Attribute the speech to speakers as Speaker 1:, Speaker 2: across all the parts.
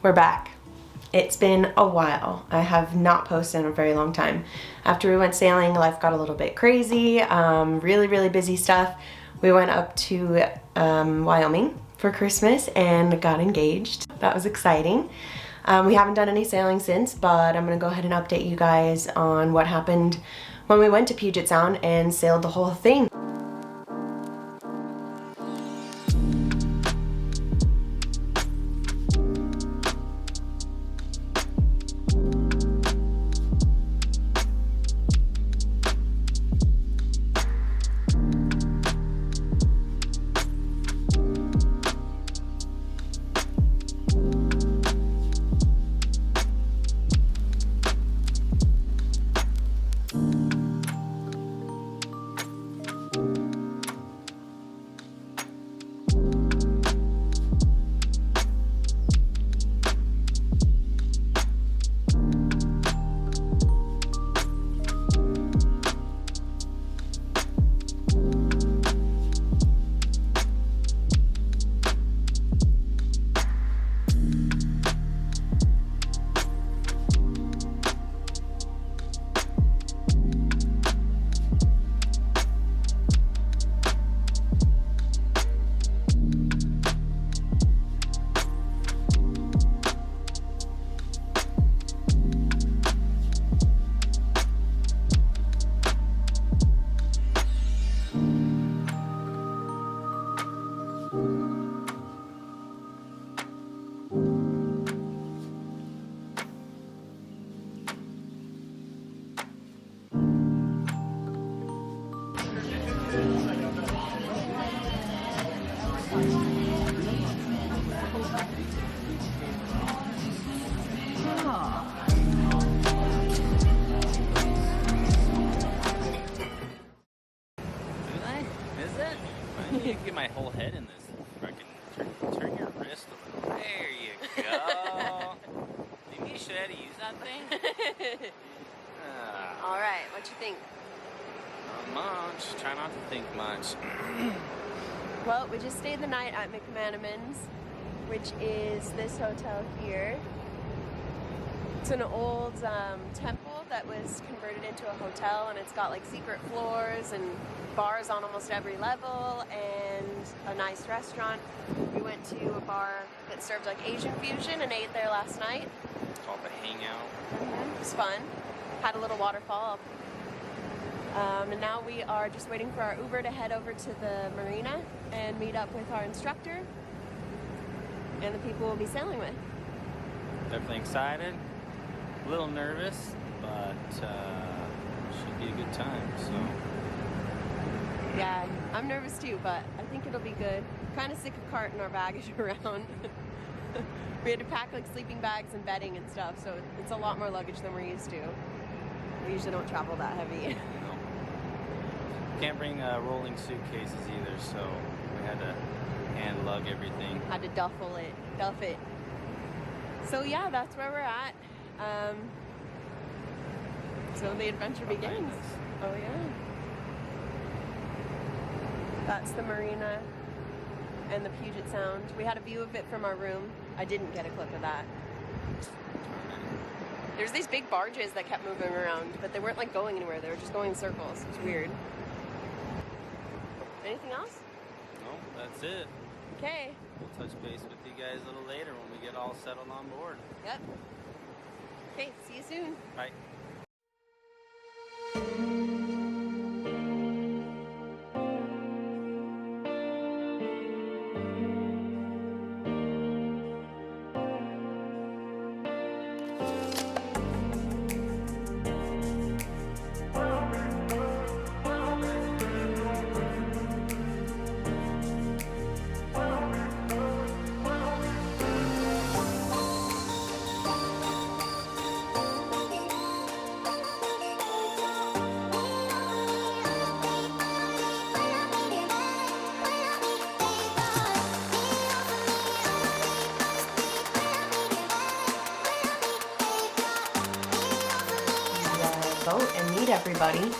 Speaker 1: We're back. It's been a while. I have not posted in a very long time. After we went sailing, life got a little bit crazy. Really busy stuff. We went up to Wyoming for Christmas and got engaged. That was exciting. We haven't done any sailing since, but I'm gonna go ahead and update you guys on what happened when we went to Puget Sound and sailed the whole thing.
Speaker 2: Get my whole head in this. Fucking turn your wrist a little. There you go. Maybe you should have to use that thing.
Speaker 1: All right, what you think?
Speaker 2: Not much. Try not to think much.
Speaker 1: Well, we just stayed the night at McManaman's, which is this hotel here. It's an old temple that was converted into a hotel, and it's got like secret floors and bars on almost every level and a nice restaurant. We went to a bar that served like Asian fusion and ate there last night.
Speaker 2: It's called the Hangout.
Speaker 1: It was fun. Had a little waterfall. And now we are just waiting for our Uber to head over to the marina and meet up with our instructor and the people we'll be sailing with.
Speaker 2: Definitely excited. A little nervous, but should be a good time. So.
Speaker 1: Yeah, I'm nervous too, but I think it'll be good. Kind of sick of carting our baggage around. We had to pack like sleeping bags and bedding and stuff, so it's a lot more luggage than we're used to. We usually don't travel that heavy.
Speaker 2: No. Can't bring rolling suitcases either, so we had to hand lug everything.
Speaker 1: Had to duff it. So yeah, that's where we're at. So the adventure begins. Oh yeah. That's the marina and the Puget Sound. We had a view of it from our room. I didn't get a clip of that. There's these big barges that kept moving around, but they weren't like going anywhere. They were just going in circles. It's weird. Anything else?
Speaker 2: No, that's it.
Speaker 1: Okay.
Speaker 2: We'll touch base with you guys a little later when we get all settled on board.
Speaker 1: Yep. Okay, see you soon.
Speaker 2: Bye.
Speaker 1: boat and meet everybody.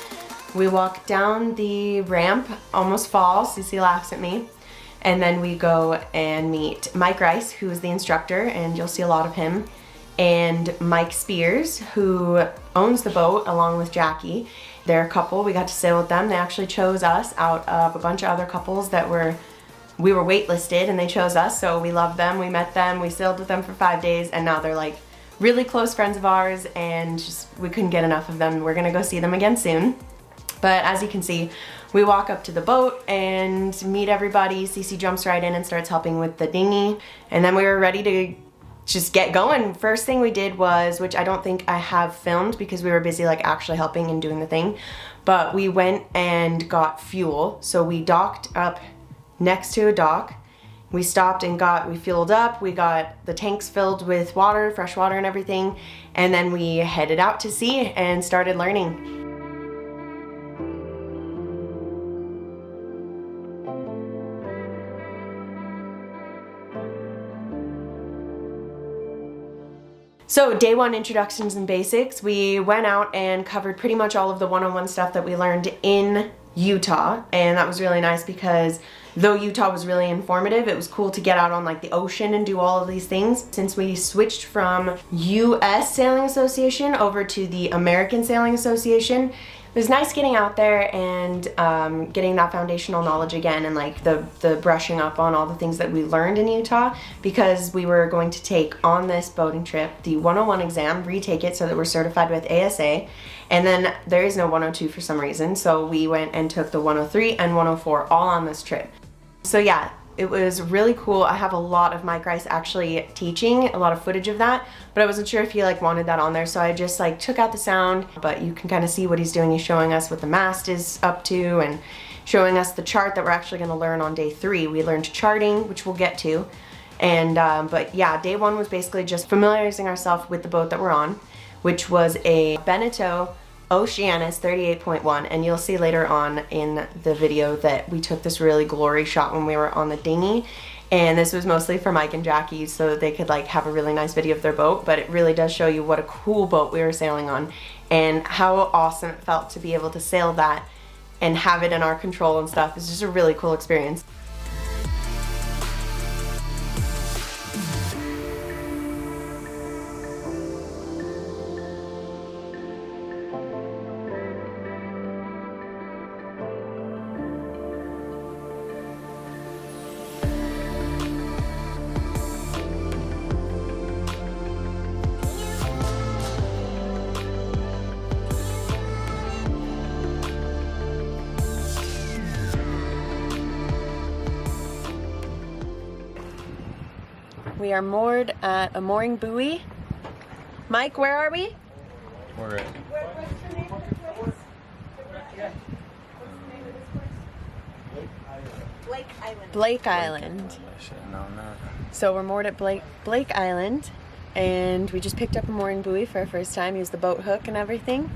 Speaker 1: We walk down the ramp, almost fall, Cece laughs at me, And then we go and meet Mike Rice, who is the instructor, and you'll see a lot of him, and Mike Spears, who owns the boat along with Jackie. They're a couple. We got to sail with them. They actually chose us out of a bunch of other couples that we were waitlisted, and they chose us, so we loved them. We met them, we sailed with them for 5 days, and now they're like really close friends of ours, and just we couldn't get enough of them. We're gonna go see them again soon. But as you can see, we walk up to the boat and meet everybody. Cece jumps right in and starts helping with the dinghy, and then we were ready to just get going. First thing we did was, which I don't think I have filmed because we were busy like actually helping and doing the thing, but we went and got fuel. So we docked up next to a dock. We stopped and we fueled up. We got the tanks filled with water, fresh water and everything. And then we headed out to sea and started learning. So day one, introductions and basics. We went out and covered pretty much all of the one-on-one stuff that we learned in Utah, and that was really nice because though Utah was really informative, it was cool to get out on like the ocean and do all of these things. Since we switched from US Sailing Association over to the American Sailing Association, it was nice getting out there and getting that foundational knowledge again, and like the brushing up on all the things that we learned in Utah, because we were going to take on this boating trip the 101 exam, retake it so that we're certified with ASA, and then there is no 102 for some reason, so we went and took the 103 and 104 all on this trip. So yeah, it was really cool. I have a lot of Mike Rice actually teaching, a lot of footage of that, but I wasn't sure if he like wanted that on there, so I just like took out the sound, but you can kind of see what he's doing. He's showing us what the mast is up to and showing us the chart that we're actually going to learn on day 3. We learned charting, which we'll get to, and but yeah, day 1 was basically just familiarizing ourselves with the boat that we're on, which was a Beneteau Oceanus 38.1, and you'll see later on in the video that we took this really glory shot when we were on the dinghy, and this was mostly for Mike and Jackie so that they could like have a really nice video of their boat, but it really does show you what a cool boat we were sailing on and how awesome it felt to be able to sail that and have it in our control and stuff. It's just a really cool experience. We are moored at a mooring buoy. Mike, where are we?
Speaker 2: We're at
Speaker 1: Blake Island.
Speaker 2: I should have known that.
Speaker 1: So we're moored at Blake Island, and we just picked up a mooring buoy for our first time, used the boat hook and everything,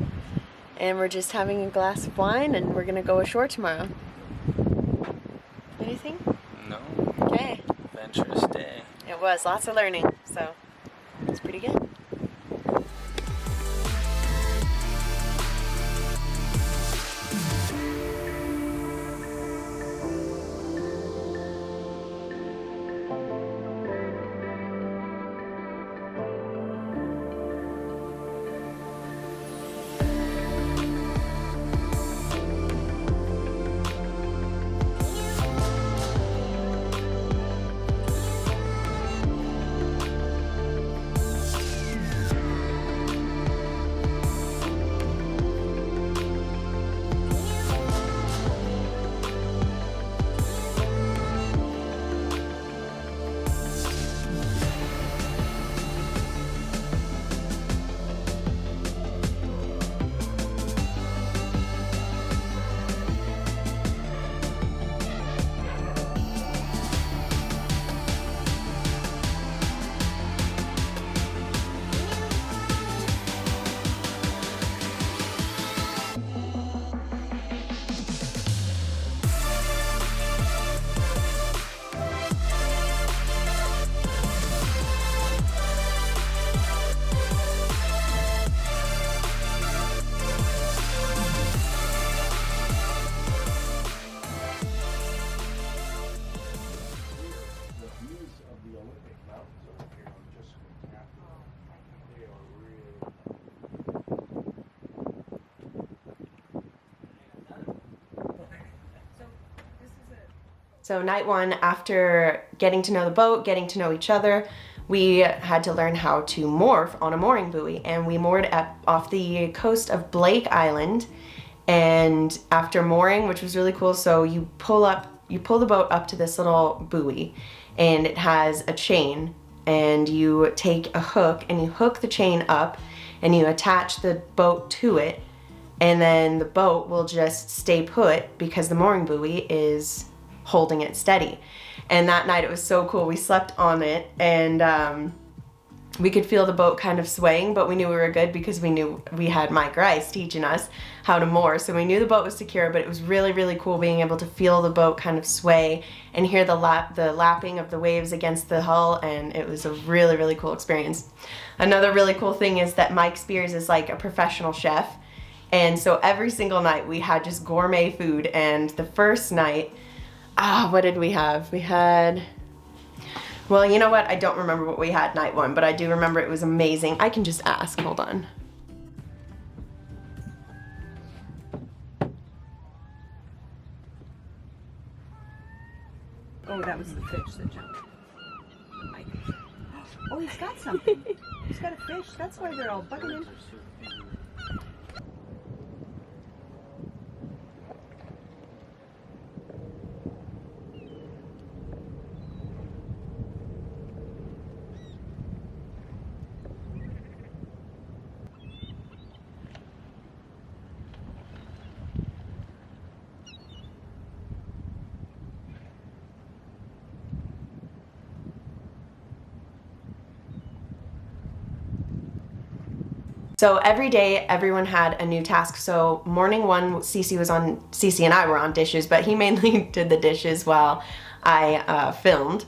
Speaker 1: and we're just having a glass of wine, and we're gonna go ashore tomorrow. Anything?
Speaker 2: No.
Speaker 1: Okay.
Speaker 2: Adventurous day.
Speaker 1: It was lots of learning, so it's pretty good. So night one, after getting to know the boat, getting to know each other, we had to learn how to moor on a mooring buoy, and we moored off the coast of Blake Island. And after mooring, which was really cool, so you pull the boat up to this little buoy, and it has a chain, and you take a hook and you hook the chain up and you attach the boat to it, and then the boat will just stay put because the mooring buoy is holding it steady. And that night it was so cool. We slept on it, and we could feel the boat kind of swaying, but we knew we were good because we knew we had Mike Rice teaching us how to moor. So we knew the boat was secure, but it was really, really cool being able to feel the boat kind of sway and hear the lapping of the waves against the hull, and it was a really, really cool experience. Another really cool thing is that Mike Spears is like a professional chef, and so every single night we had just gourmet food. And the first night, what did we have? We had, well, you know what? I don't remember what we had night one, but I do remember it was amazing. I can just ask, hold on.
Speaker 3: Oh, that was the fish that jumped. Oh, he's got something. He's got a fish. That's why they're all bugging him.
Speaker 1: So every day, everyone had a new task. So morning one, Cece and I were on dishes, but he mainly did the dishes while I filmed.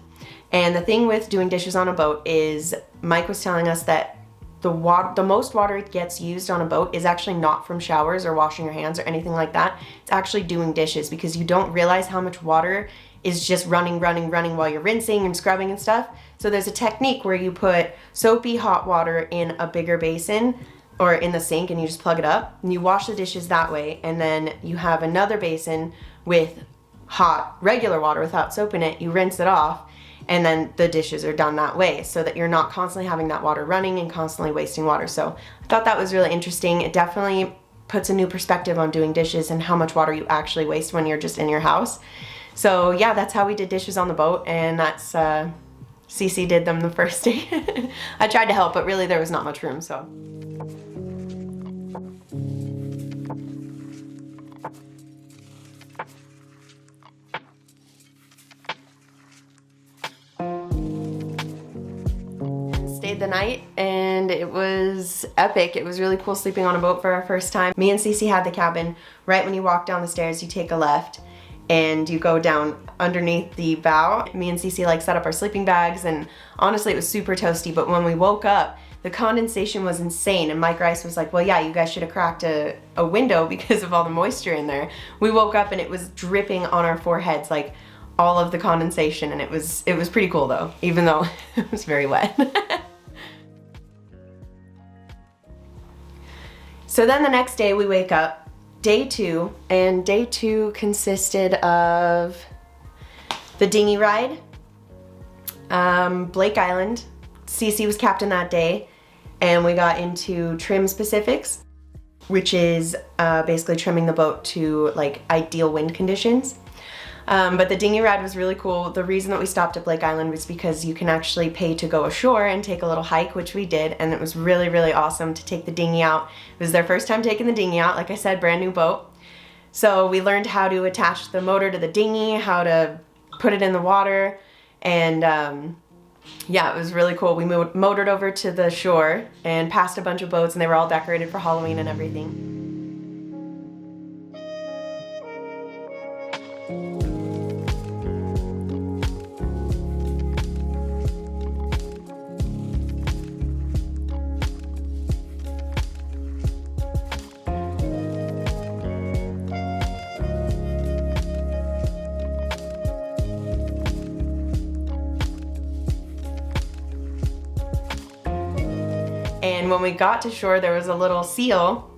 Speaker 1: And the thing with doing dishes on a boat is Mike was telling us that the most water it gets used on a boat is actually not from showers or washing your hands or anything like that. It's actually doing dishes, because you don't realize how much water is just running while you're rinsing and scrubbing and stuff. So there's a technique where you put soapy hot water in a bigger basin or in the sink, and you just plug it up and you wash the dishes that way, and then you have another basin with hot regular water without soap in it. You rinse it off, and then the dishes are done that way, so that you're not constantly having that water running and constantly wasting water. So I thought that was really interesting. It definitely puts a new perspective on doing dishes and how much water you actually waste when you're just in your house. So yeah, that's how we did dishes on the boat, and that's Cece did them the first day. I tried to help, but really there was not much room, so. Stayed the night, and it was epic. It was really cool sleeping on a boat for our first time. Me and Cece had the cabin. Right when you walk down the stairs, you take a left and you go down underneath the bow. Me and Cece like set up our sleeping bags, and honestly it was super toasty, but when we woke up, the condensation was insane, and Mike Rice was like, well, yeah, you guys should have cracked a window because of all the moisture in there. We woke up and it was dripping on our foreheads, like all of the condensation, and it was pretty cool though, even though it was very wet. So then the next day we wake up, day two, and day two consisted of the dinghy ride, Blake Island. Cece was captain that day, and we got into trim specifics, which is basically trimming the boat to like ideal wind conditions. But the dinghy ride was really cool. The reason that we stopped at Blake Island was because you can actually pay to go ashore and take a little hike, which we did, and it was really, really awesome to take the dinghy out. It was their first time taking the dinghy out, like I said, brand new boat. So we learned how to attach the motor to the dinghy, how to put it in the water, and yeah, it was really cool. We motored over to the shore and passed a bunch of boats, and they were all decorated for Halloween and everything. And when we got to shore, there was a little seal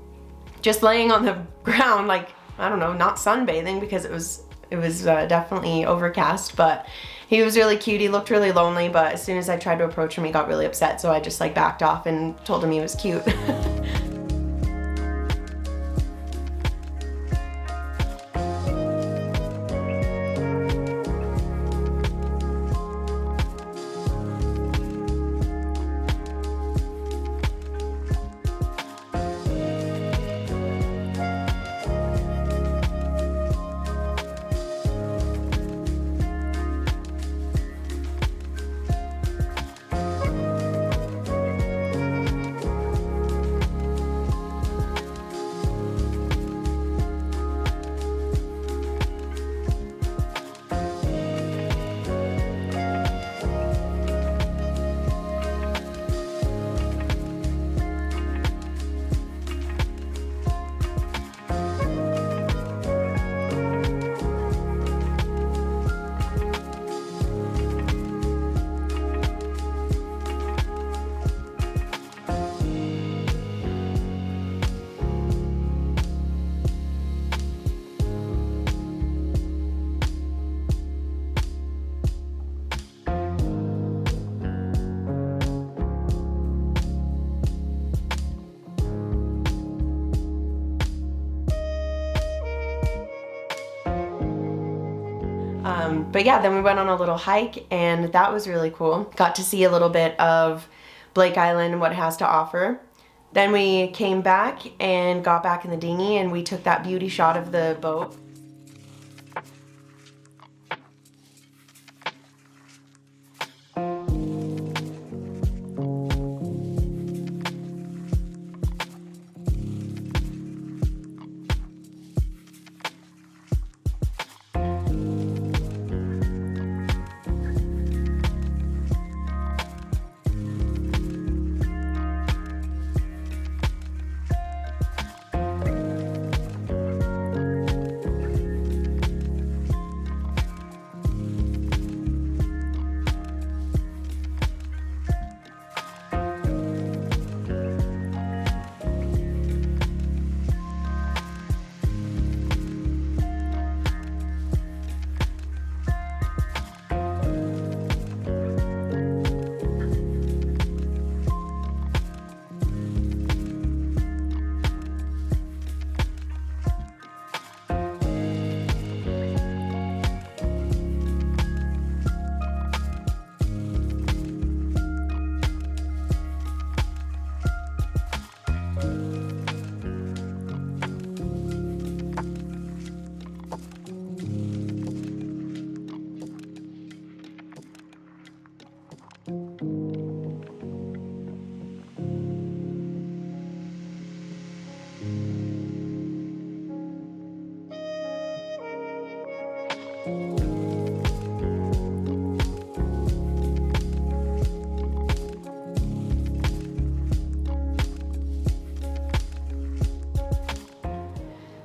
Speaker 1: just laying on the ground, like, I don't know, not sunbathing because it was It was definitely overcast, but he was really cute. He looked really lonely, but as soon as I tried to approach him, he got really upset, so I just like backed off and told him he was cute. But yeah, then we went on a little hike, and that was really cool. Got to see a little bit of Blake Island and what it has to offer. Then we came back and got back in the dinghy, and we took that beauty shot of the boat.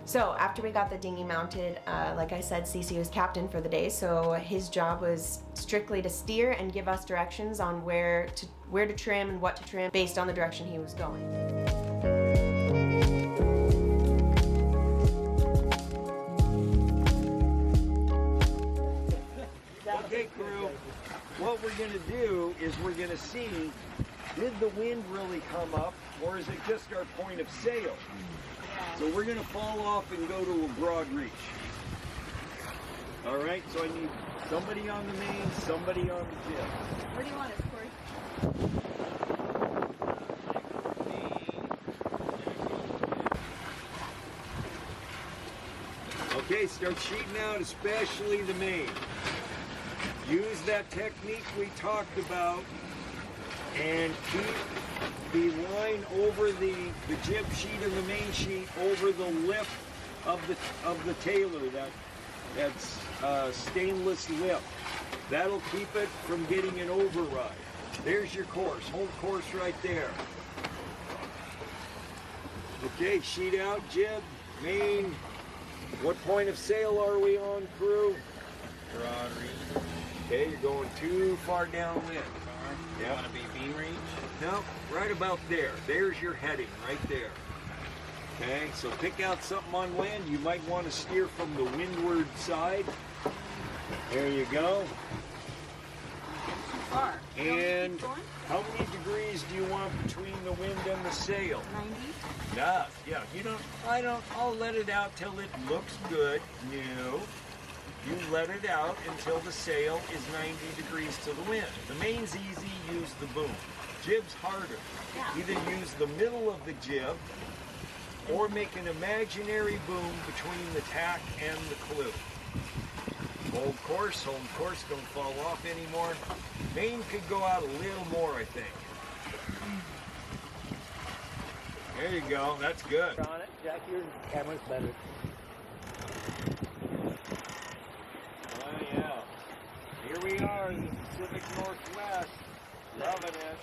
Speaker 1: So after we got the dinghy mounted, like I said, Cece was captain for the day, so his job was strictly to steer and give us directions on where to trim and what to trim based on the direction he was going.
Speaker 4: Okay, crew, what we're going to do is we're going to see, did the wind really come up, or is it just our point of sail? So we're going to fall off and go to a broad reach. All right, so I need somebody on the main, somebody on the jib.
Speaker 3: Where do you want it, Corey?
Speaker 4: Okay, start sheeting out, especially the main. Use that technique we talked about and keep the line over the jib sheet and the main sheet over the lip of the tailer, that's stainless lip. That'll keep it from getting an override. There's your course. Hold course right there. Okay, sheet out, jib, main. What point of sail are we on, crew?
Speaker 2: Broad reach.
Speaker 4: Okay, you're going too far downwind.
Speaker 2: You want to be beam reach?
Speaker 4: No, right about there. There's your heading, right there. Okay, so pick out something on land. You might want to steer from the windward side. There you go.
Speaker 3: Too far.
Speaker 4: And how many degrees do you want between the wind and the sail?
Speaker 3: 90.
Speaker 4: Enough. Yeah, I'll let it out till it looks good. No. You let it out until the sail is 90 degrees to the wind. The main's easy, use the boom. Jib's harder.
Speaker 3: Yeah.
Speaker 4: Either use the middle of the jib or make an imaginary boom between the tack and the clew. Hold course, don't fall off anymore. Main could go out a little more, I think. There you go, that's good.
Speaker 5: On it, Jack, your camera's better.
Speaker 4: Oh yeah. Here we are in the Pacific Northwest. Loving it.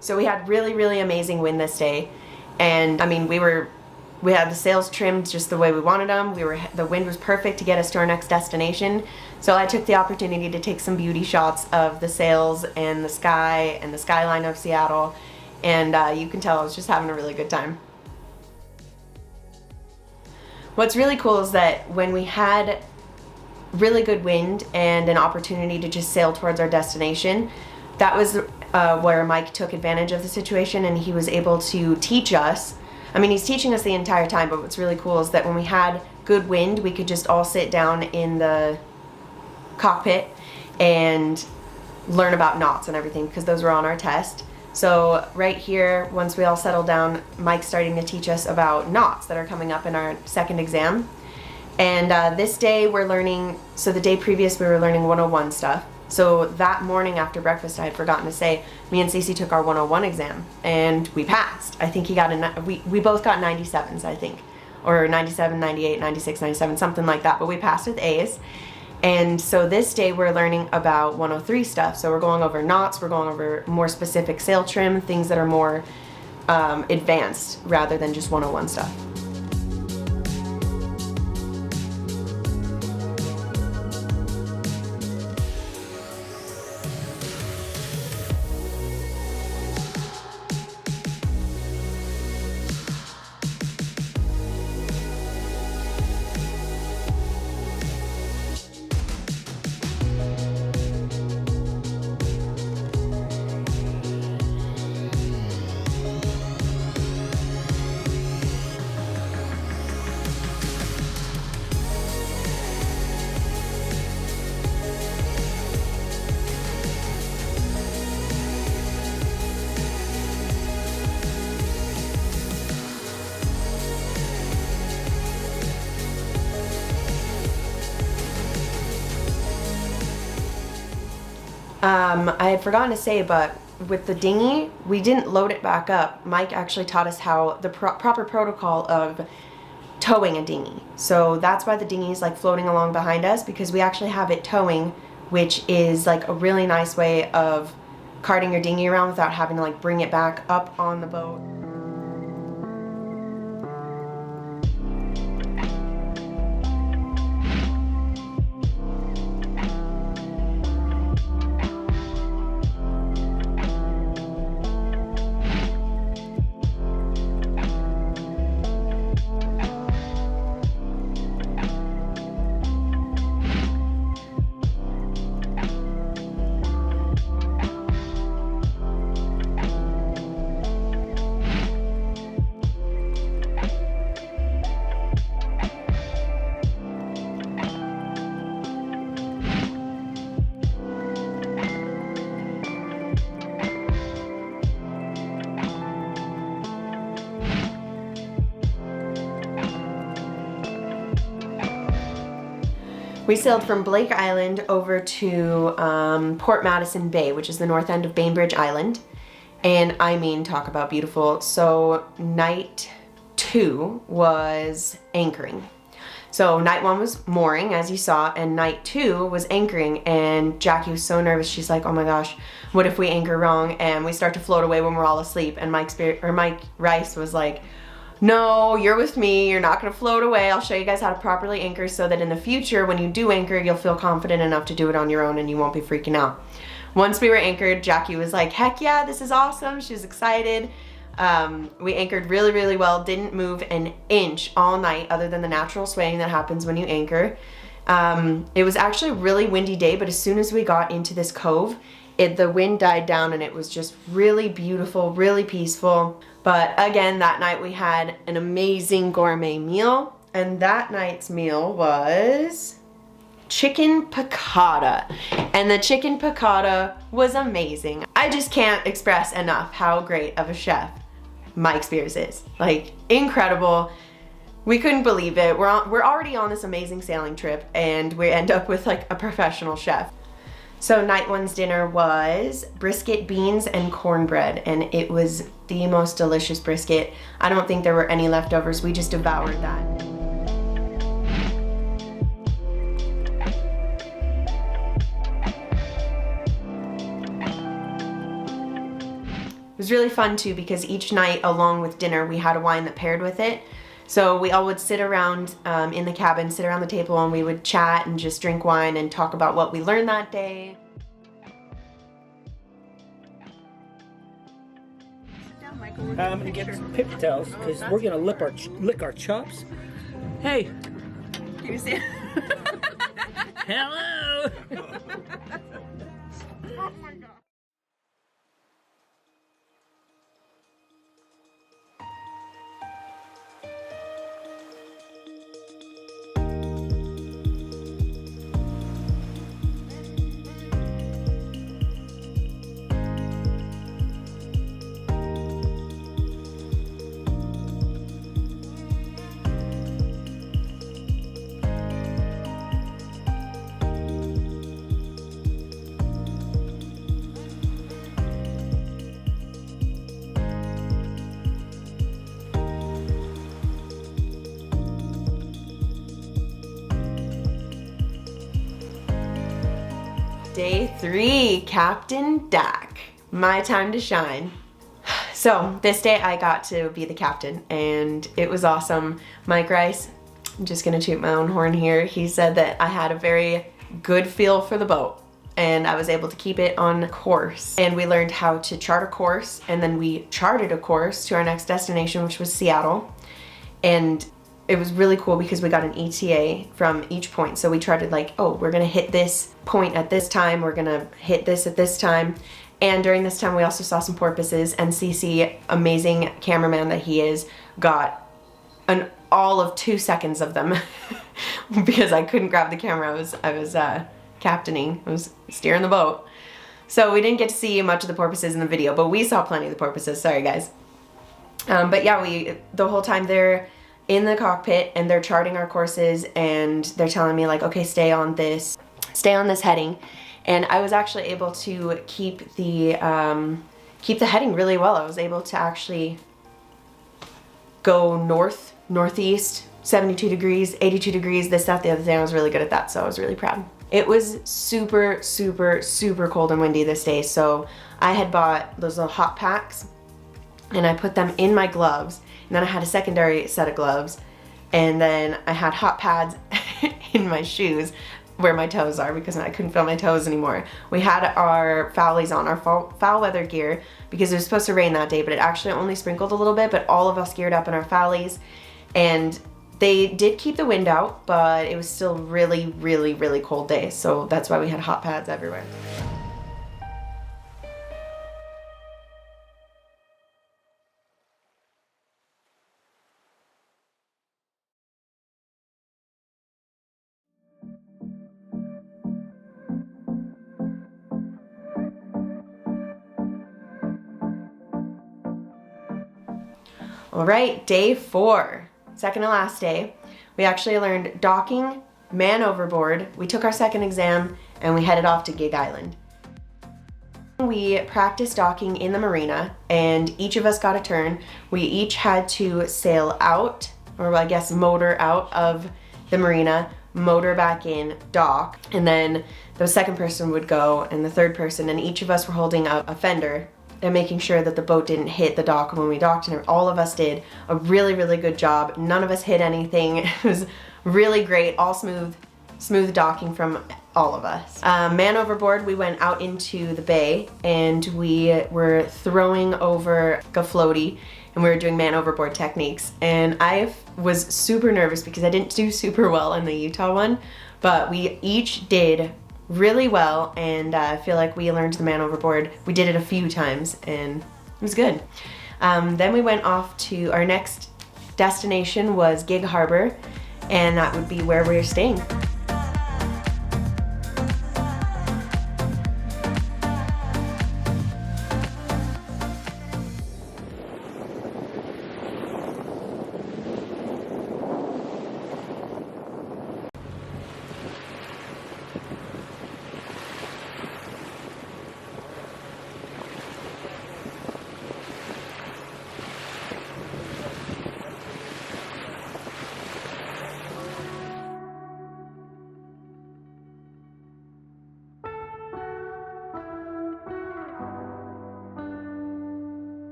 Speaker 1: So we had really, really amazing wind this day, and I mean we had the sails trimmed just the way we wanted them. The wind was perfect to get us to our next destination. So I took the opportunity to take some beauty shots of the sails and the sky and the skyline of Seattle, and you can tell I was just having a really good time. What's really cool is that when we had really good wind and an opportunity to just sail towards our destination, that was where Mike took advantage of the situation, and he was able to teach us. I mean, he's teaching us the entire time, but what's really cool is that when we had good wind, we could just all sit down in the cockpit and learn about knots and everything, because those were on our test. So right here, once we all settled down, Mike's starting to teach us about knots that are coming up in our second exam. And this day we're learning, so the day previous we were learning 101 stuff. So that morning after breakfast, I had forgotten to say, me and Cece took our 101 exam, and we passed. I think we both got 97s, I think, or 97, 98, 96, 97, something like that, but we passed with A's. And so this day we're learning about 103 stuff. So we're going over knots, we're going over more specific sail trim, things that are more advanced rather than just 101 stuff. I had forgotten to say, but with the dinghy, we didn't load it back up. Mike actually taught us how the proper protocol of towing a dinghy. So that's why the dinghy is like floating along behind us, because we actually have it towing, which is like a really nice way of carting your dinghy around without having to like bring it back up on the boat. We sailed from Blake Island over to Port Madison Bay, which is the north end of Bainbridge Island. And I mean, talk about beautiful. So night 2 was anchoring. So night 1 was mooring, as you saw, and night 2 was anchoring. And Jackie was so nervous. She's like, oh my gosh, what if we anchor wrong and we start to float away when we're all asleep? And Mike Rice was like, no, you're with me, you're not gonna float away. I'll show you guys how to properly anchor so that in the future, when you do anchor, you'll feel confident enough to do it on your own and you won't be freaking out. Once we were anchored, Jackie was like, heck yeah, this is awesome. She was excited. We anchored really, really well, didn't move an inch all night other than the natural swaying that happens when you anchor. It was actually a really windy day, but as soon as we got into this cove, the wind died down and it was just really beautiful, really peaceful. But again, that night we had an amazing gourmet meal, and that night's meal was chicken piccata. And the chicken piccata was amazing. I just can't express enough how great of a chef Mike Spears is. Like, incredible. We couldn't believe it. We're already on this amazing sailing trip and we end up with like a professional chef. So night 1's dinner was brisket, beans, and cornbread, and it was the most delicious brisket. I don't think there were any leftovers. We just devoured that. It was really fun too, because each night along with dinner we had a wine that paired with it. So we all would sit around in the cabin, sit around the table, and we would chat and just drink wine and talk about what we learned that day.
Speaker 5: I'm gonna get some paper towels because we're gonna lick our chops. Hey.
Speaker 3: Can you see?
Speaker 5: Hello.
Speaker 1: Day 3, Captain Dak. My time to shine. So this day I got to be the captain and it was awesome. Mike Rice, I'm just gonna toot my own horn here. He said that I had a very good feel for the boat and I was able to keep it on course. And we learned how to chart a course, and then we charted a course to our next destination, which was Seattle. And it was really cool because we got an ETA from each point. So we charted like, oh, we're gonna hit this point at this time, we're gonna hit this at this time. And during this time we also saw some porpoises, and CC, amazing cameraman that he is, got all of 2 seconds of them because I couldn't grab the camera. I was captaining, I was steering the boat. So we didn't get to see much of the porpoises in the video, but we saw plenty of the porpoises, sorry guys. But yeah, the whole time they're in the cockpit and they're charting our courses and they're telling me like, okay, stay on this heading. and I was actually able to keep the heading really well. I was able to actually go north, northeast, 72 degrees, 82 degrees, this, that, the other thing. I was really good at that, so I was really proud. It was super, super, super cold and windy this day, so I had bought those little hot packs and I put them in my gloves, and then I had a secondary set of gloves, and then I had hot pads in my shoes where my toes are because I couldn't feel my toes anymore. We had our foulies on, our foul weather gear, because it was supposed to rain that day, but it actually only sprinkled a little bit, but all of us geared up in our foulies, and they did keep the wind out, but it was still really, really, really cold day, so that's why we had hot pads everywhere. All right, day 4, second to last day. We actually learned docking, man overboard. We took our second exam and we headed off to Gig Island. We practiced docking in the marina, and each of us got a turn. We each had to sail out, or I guess motor out of the marina, motor back in, dock, and then the second person would go and the third person, and each of us were holding a fender and making sure that the boat didn't hit the dock when we docked, and all of us did a really, really good job. None of us hit anything. It was really great, all smooth docking from all of us. Man overboard, we went out into the bay and we were throwing over a floaty, and we were doing man overboard techniques. And I was super nervous because I didn't do super well in the Utah one, but we each did really well, and I feel like we learned the man overboard. We did it a few times and it was good. Then we went off to our next destination was Gig Harbor, and that would be where we're staying.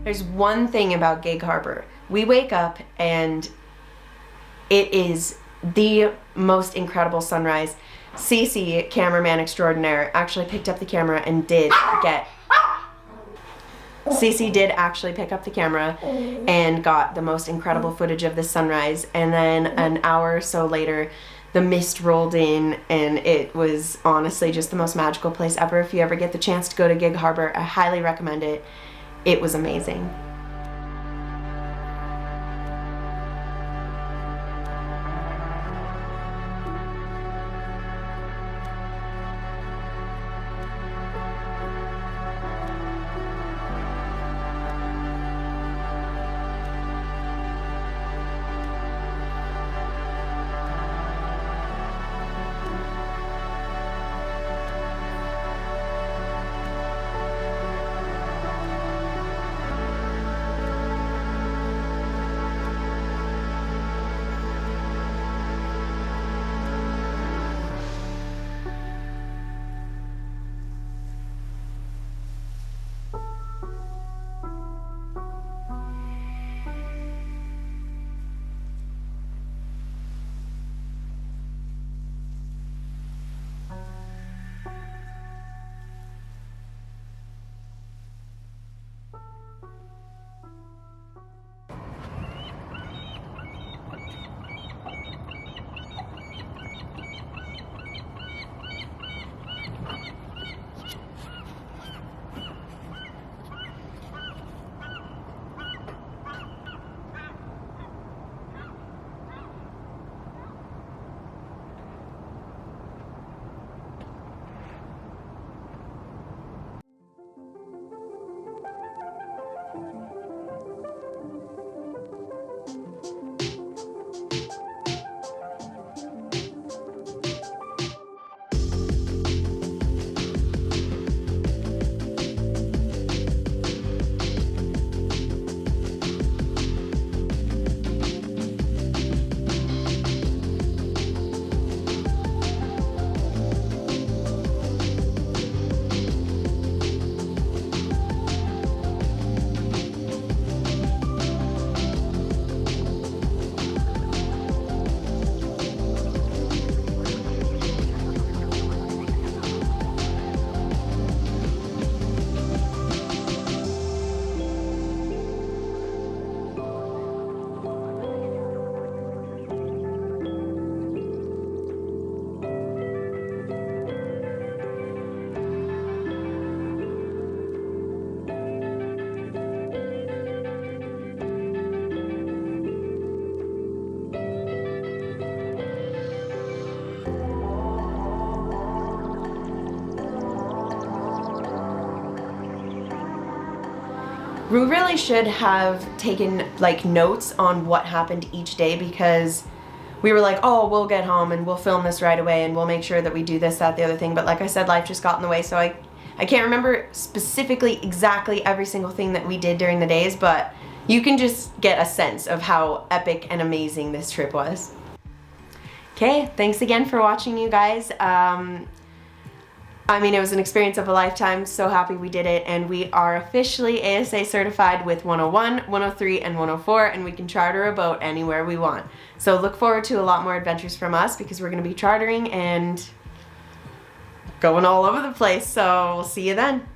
Speaker 1: There's one thing about Gig Harbor. We wake up and it is the most incredible sunrise. Cece, cameraman extraordinaire, actually picked up the camera and Cece did actually pick up the camera and got the most incredible footage of the sunrise. And then an hour or so later, the mist rolled in, and it was honestly just the most magical place ever. If you ever get the chance to go to Gig Harbor, I highly recommend it. It was amazing. We really should have taken like notes on what happened each day, because we were like, oh, we'll get home and we'll film this right away and we'll make sure that we do this, that, the other thing. But like I said, life just got in the way, so I can't remember specifically exactly every single thing that we did during the days, but you can just get a sense of how epic and amazing this trip was. Okay, thanks again for watching, you guys. I mean, it was an experience of a lifetime. So happy we did it, and we are officially ASA certified with 101, 103, and 104, and we can charter a boat anywhere we want. So look forward to a lot more adventures from us, because we're going to be chartering and going all over the place. So we'll see you then.